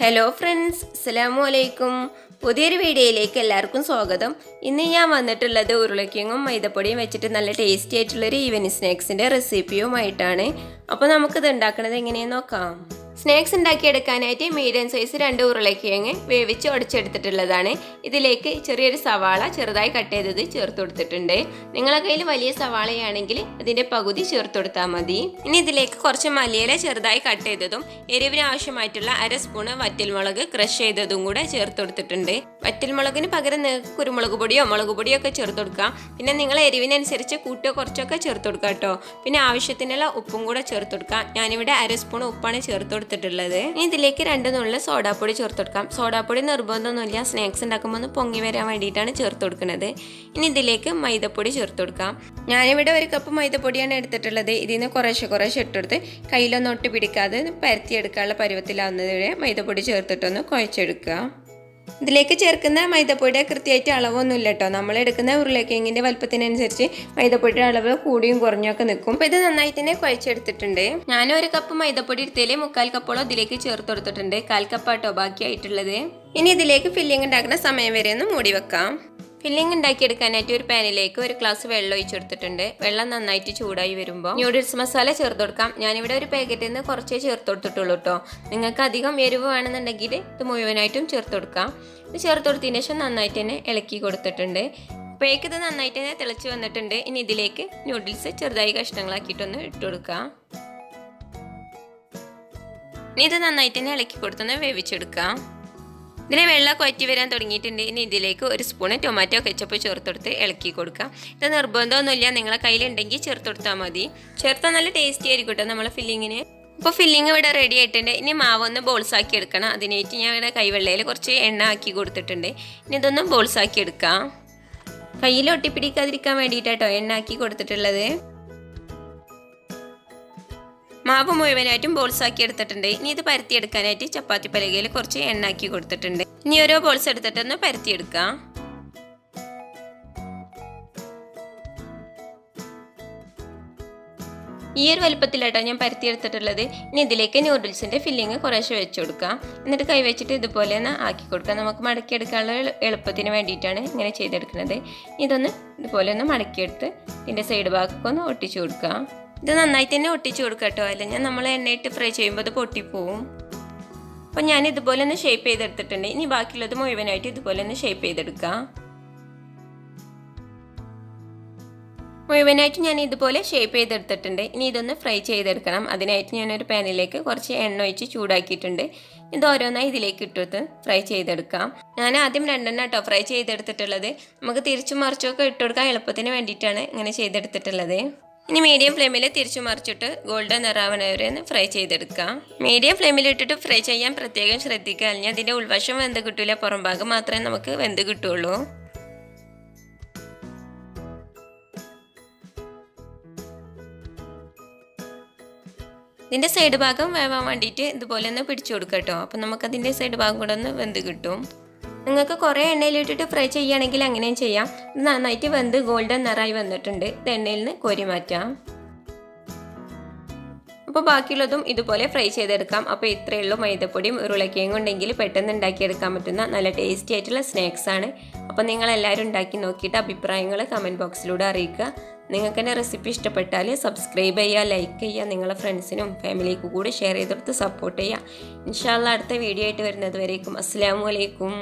Hello friends, അസ്സലാമു അലൈക്കും. പുതിയൊരു വീഡിയോയിലേക്ക് എല്ലാവർക്കും സ്വാഗതം. ഇന്ന് ഞാൻ വന്നിട്ടുള്ളത് ഉരുളക്കിഴങ്ങും മൈദപ്പൊടിയും വെച്ചിട്ട് നല്ല ടേസ്റ്റി ആയിട്ടുള്ളൊരു ഈവനിങ് സ്നാക്സിൻ്റെ റെസിപ്പിയുമായിട്ടാണ്. അപ്പോൾ നമുക്കിത് ഉണ്ടാക്കുന്നത് എങ്ങനെയെന്ന് നോക്കാം. സ്നാക്സ് ഉണ്ടാക്കിയെടുക്കാനായിട്ട് മീഡിയം സൈസ് 2 ഉരുളക്കിഴങ്ങ് വേവിച്ച് ഉടച്ചെടുത്തിട്ടുള്ളതാണ്. ഇതിലേക്ക് ചെറിയൊരു സവാള ചെറുതായി കട്ട് ചെയ്തത് ചേർത്ത് കൊടുത്തിട്ടുണ്ട്. നിങ്ങളുടെ കയ്യിൽ വലിയ സവാളയാണെങ്കിൽ അതിൻ്റെ പകുതി ചേർത്ത് കൊടുത്താൽ മതി. ഇനി ഇതിലേക്ക് കുറച്ച് മല്ലിയില ചെറുതായി കട്ട് ചെയ്തതും എരിവിന് ആവശ്യമായിട്ടുള്ള 1/2 സ്പൂണ് വറ്റൽമുളക് ക്രഷ് ചെയ്തതും കൂടെ ചേർത്ത് കൊടുത്തിട്ടുണ്ട്. വറ്റൽമുളകിന് പകരം കുരുമുളക് പൊടിയോ മുളക് പൊടിയോ ഒക്കെ ചേർത്ത് കൊടുക്കാം. പിന്നെ നിങ്ങൾ എരിവിനനുസരിച്ച് കൂട്ടോ കുറച്ചൊക്കെ ചേർത്ത് കൊടുക്കാം കേട്ടോ. പിന്നെ ആവശ്യത്തിനുള്ള ഉപ്പും കൂടെ ചേർത്ത് കൊടുക്കാം. ഞാനിവിടെ 1/2 സ്പൂൺ ഉപ്പാണ് ചേർത്ത് കൊടുത്തിട്ടുള്ളത്. ഇനി ഇതിലേക്ക് 2 നുള്ള സോഡാപ്പൊടി ചേർത്ത് കൊടുക്കാം. സോഡാപ്പൊടി നിർബന്ധമൊന്നുമില്ല, സ്നാക്സ് ഉണ്ടാക്കുമ്പോൾ ഒന്ന് പൊങ്ങി വരാൻ വേണ്ടിയിട്ടാണ് ചേർത്ത് കൊടുക്കുന്നത്. ഇനി ഇതിലേക്ക് മൈദപ്പൊടി ചേർത്ത് കൊടുക്കാം. ഞാനിവിടെ 1 കപ്പ് മൈദപ്പൊടിയാണ് എടുത്തിട്ടുള്ളത്. ഇതിൽ നിന്ന് കുറേശ്ശെ ഇട്ടെടുത്ത് കയ്യിലൊന്നും ഒട്ടി പിടിക്കാതെ പരത്തിയെടുക്കാനുള്ള പരുവത്തിലാവുന്നത് വരെ മൈദപ്പൊടി ചേർത്തിട്ടൊന്ന് കുഴച്ചെടുക്കുക. ഇതിലേക്ക് ചേർക്കുന്ന മൈദപ്പൊടിയുടെ കൃത്യമായിട്ട് അളവൊന്നുമില്ല കേട്ടോ. നമ്മൾ എടുക്കുന്ന ഉരുളക്കിഴങ്ങിൻ്റെ വലുപ്പത്തിനനുസരിച്ച് മൈദപ്പൊടിയുടെ അളവ് കൂടിയും കുറഞ്ഞൊക്കെ നിൽക്കും. അപ്പോൾ ഇത് നന്നായിട്ട് തന്നെ കുഴച്ചെടുത്തിട്ടുണ്ട്. ഞാൻ 1 കപ്പ് മൈദപ്പൊടി എടുത്തതിൽ 1/4 കപ്പോളം ഇതിലേക്ക് ചേർത്ത് കൊടുത്തിട്ടുണ്ട്. 1/4 കപ്പാട്ടോ ബാക്കിയായിട്ടുള്ളത്. ഇനി ഇതിലേക്ക് ഫില്ലിംഗ് ഉണ്ടാക്കുന്ന സമയം വരെ ഒന്ന് മൂടി വെക്കാം. ഫില്ലിംഗ് ഉണ്ടാക്കിയെടുക്കാനായിട്ട് ഒരു പാനിലേക്ക് 1 ഗ്ലാസ് വെള്ളം ഒഴിച്ചെടുത്തിട്ടുണ്ട്. വെള്ളം നന്നായിട്ട് ചൂടായി വരുമ്പോൾ ന്യൂഡിൽസ് മസാല ചേർത്ത് കൊടുക്കാം. ഞാനിവിടെ ഒരു പാക്കറ്റിൽ നിന്ന് കുറച്ചേ ചേർത്ത് കൊടുത്തിട്ടുള്ളൂ കേട്ടോ. നിങ്ങൾക്ക് അധികം എരിവ് വേണമെന്നുണ്ടെങ്കിൽ ഇത് മുഴുവനായിട്ടും ചേർത്ത് കൊടുക്കാം. ഇത് ചേർത്ത് കൊടുത്തതിന് ശേഷം നന്നായിട്ട് തന്നെ ഇളക്കി കൊടുത്തിട്ടുണ്ട്. അപ്പോഴേക്ക് ഇത് നന്നായിട്ട് തന്നെ തിളച്ച് വന്നിട്ടുണ്ട്. ഇനി ഇതിലേക്ക് ന്യൂഡിൽസ് ചെറുതായി കഷ്ണങ്ങളാക്കിയിട്ടൊന്ന് ഇട്ട് കൊടുക്കാം. ഇനി ഇത് നന്നായിട്ട് തന്നെ ഇളക്കി കൊടുത്തൊന്ന് വേവിച്ചെടുക്കാം. ഇതിനെ വെള്ളം കൊറ്റി വരാൻ തുടങ്ങിയിട്ടുണ്ട്. ഇനി ഇതിലേക്ക് 1 സ്പൂണ് ടൊമാറ്റോ കെച്ചപ്പ് ചേർത്ത് കൊടുത്ത് ഇളക്കി കൊടുക്കാം. ഇത് നിർബന്ധമൊന്നുമില്ല, നിങ്ങളെ കയ്യിലുണ്ടെങ്കിൽ ചേർത്ത് കൊടുത്താൽ മതി. ചേർത്താൽ നല്ല ടേസ്റ്റി ആയിരിക്കും കേട്ടോ നമ്മളെ ഫില്ലിങ്ങിന്. അപ്പോൾ ഫില്ലിങ് ഇവിടെ റെഡി ആയിട്ടുണ്ട്. ഇനി മാവ് ഒന്ന് ബോൾസ് ആക്കി എടുക്കണം. അതിനായിട്ട് ഞാൻ ഇവിടെ കൈവെള്ളയിൽ കുറച്ച് എണ്ണ ആക്കി കൊടുത്തിട്ടുണ്ട്. ഇനി ഇതൊന്ന് ബോൾസ് ആക്കി എടുക്കാം. കയ്യിൽ ഒട്ടിപ്പിടിക്കാതിരിക്കാൻ വേണ്ടിയിട്ടാട്ടോ എണ്ണ ആക്കി കൊടുത്തിട്ടുള്ളത്. മാവ് മുഴുവനായിട്ടും ബോൾസ് ആക്കി എടുത്തിട്ടുണ്ട്. ഇനി ഇത് പരത്തിയെടുക്കാനായിട്ട് ചപ്പാത്തി പലകയിൽ കുറച്ച് എണ്ണ ആക്കി കൊടുത്തിട്ടുണ്ട്. ഇനി ഓരോ ബോൾസ് എടുത്തിട്ടൊന്ന് പരത്തിയെടുക്കാം. ഈ ഒരു വലുപ്പത്തിലാട്ടോ ഞാൻ പരത്തിയെടുത്തിട്ടുള്ളത്. ഇനി ഇതിലേക്ക് ന്യൂഡിൽസിൻ്റെ ഫില്ലിങ് കുറേശ്ശെ വെച്ച് കൊടുക്കാം. എന്നിട്ട് കൈവച്ചിട്ട് ഇതുപോലെ ഒന്ന് ആക്കി കൊടുക്കാം. നമുക്ക് മടക്കിയെടുക്കാനുള്ള എളുപ്പത്തിന് വേണ്ടിയിട്ടാണ് ഇങ്ങനെ ചെയ്തെടുക്കുന്നത്. ഇതൊന്ന് ഇതുപോലെ ഒന്ന് മടക്കിയെടുത്ത് ഇതിൻ്റെ സൈഡ് ഭാഗമൊക്കെ ഒന്ന് ഒട്ടിച്ചു കൊടുക്കാം. ഇത് നന്നായിട്ട് തന്നെ ഒട്ടിച്ചു കൊടുക്കുക കേട്ടോ, അല്ലെങ്കിൽ നമ്മൾ എണ്ണയിട്ട് ഫ്രൈ ചെയ്യുമ്പോൾ അത് പൊട്ടിപ്പോവും. അപ്പോൾ ഞാൻ ഇതുപോലെ ഒന്ന് ഷേപ്പ് ചെയ്തെടുത്തിട്ടുണ്ട്. ഇനി ബാക്കിയുള്ളത് മുഴുവനായിട്ട് ഇതുപോലെ ഒന്ന് ഷേപ്പ് ചെയ്തെടുക്കാം. മുഴുവനായിട്ട് ഞാൻ ഇതുപോലെ ഷേപ്പ് ചെയ്തെടുത്തിട്ടുണ്ട്. ഇനി ഇതൊന്ന് ഫ്രൈ ചെയ്തെടുക്കണം. അതിനായിട്ട് ഞാനൊരു പാനിലേക്ക് കുറച്ച് എണ്ണ ഒഴിച്ച് ചൂടാക്കിയിട്ടുണ്ട്. ഇത് ഓരോന്നായി ഇതിലേക്ക് ഇട്ടിട്ട് ഫ്രൈ ചെയ്തെടുക്കാം. ഞാൻ ആദ്യം 2 കേട്ടോ ഫ്രൈ ചെയ്തെടുത്തിട്ടുള്ളത്. നമുക്ക് തിരിച്ചും മറിച്ചൊക്കെ ഇട്ടുകൊടുക്കാൻ എളുപ്പത്തിന് വേണ്ടിയിട്ടാണ് ഇങ്ങനെ ചെയ്തെടുത്തിട്ടുള്ളത്. ഇനി മീഡിയം ഫ്ലെയിമിൽ തിരിച്ചു മറിച്ചിട്ട് ഗോൾഡൻ നിറാവണ വരെ ഒന്ന് ഫ്രൈ ചെയ്തെടുക്കാം. മീഡിയം ഫ്ലെയിമിൽ ഇട്ടിട്ട് ഫ്രൈ ചെയ്യാൻ പ്രത്യേകം ശ്രദ്ധിക്കുക, അല്ലെങ്കിൽ അതിൻ്റെ ഉൾവശം വെന്ത് കിട്ടില്ല, പുറം ഭാഗം മാത്രമേ നമുക്ക് വെന്ത് കിട്ടുള്ളൂ. ഇതിൻ്റെ സൈഡ് ഭാഗം വേവാൻ വേണ്ടിയിട്ട് ഇതുപോലെ ഒന്ന് പിടിച്ചു കൊടുക്കാം കേട്ടോ. അപ്പം നമുക്കതിൻ്റെ സൈഡ് ഭാഗം കൂടെ ഒന്ന് വെന്ത് കിട്ടും. നിങ്ങൾക്ക് കുറേ എണ്ണയിലിട്ടിട്ട് ഫ്രൈ ചെയ്യുകയാണെങ്കിൽ അങ്ങനെയും ചെയ്യാം. ഇത് നന്നായിട്ട് വെന്ത് ഗോൾഡൻ നിറായി വന്നിട്ടുണ്ട്. ഇത് എണ്ണയിൽ നിന്ന് കോരി മാറ്റാം. അപ്പോൾ ബാക്കിയുള്ളതും ഇതുപോലെ ഫ്രൈ ചെയ്തെടുക്കാം. അപ്പോൾ ഇത്രയേ ഉള്ളൂ. മൈദപ്പൊടിയും ഉരുളക്കിഴങ്ങും ഉണ്ടെങ്കിൽ പെട്ടെന്ന് ഉണ്ടാക്കിയെടുക്കാൻ പറ്റുന്ന നല്ല ടേസ്റ്റി ആയിട്ടുള്ള സ്നാക്സ് ആണ്. അപ്പോൾ നിങ്ങളെല്ലാവരും ഉണ്ടാക്കി നോക്കിയിട്ട് അഭിപ്രായങ്ങൾ കമൻറ്റ് ബോക്സിലൂടെ അറിയിക്കുക. നിങ്ങൾക്ക് എൻ്റെ റെസിപ്പി ഇഷ്ടപ്പെട്ടാൽ സബ്സ്ക്രൈബ് ചെയ്യുക, ലൈക്ക് ചെയ്യുക, നിങ്ങളെ ഫ്രണ്ട്സിനും ഫാമിലിക്കും കൂടി ഷെയർ ചെയ്തെടുത്ത് സപ്പോർട്ട് ചെയ്യുക. ഇൻഷാ അല്ലാഹ് അടുത്ത വീഡിയോ ആയിട്ട് വരുന്നത് വരേക്കും അസ്സലാമു അലൈക്കും.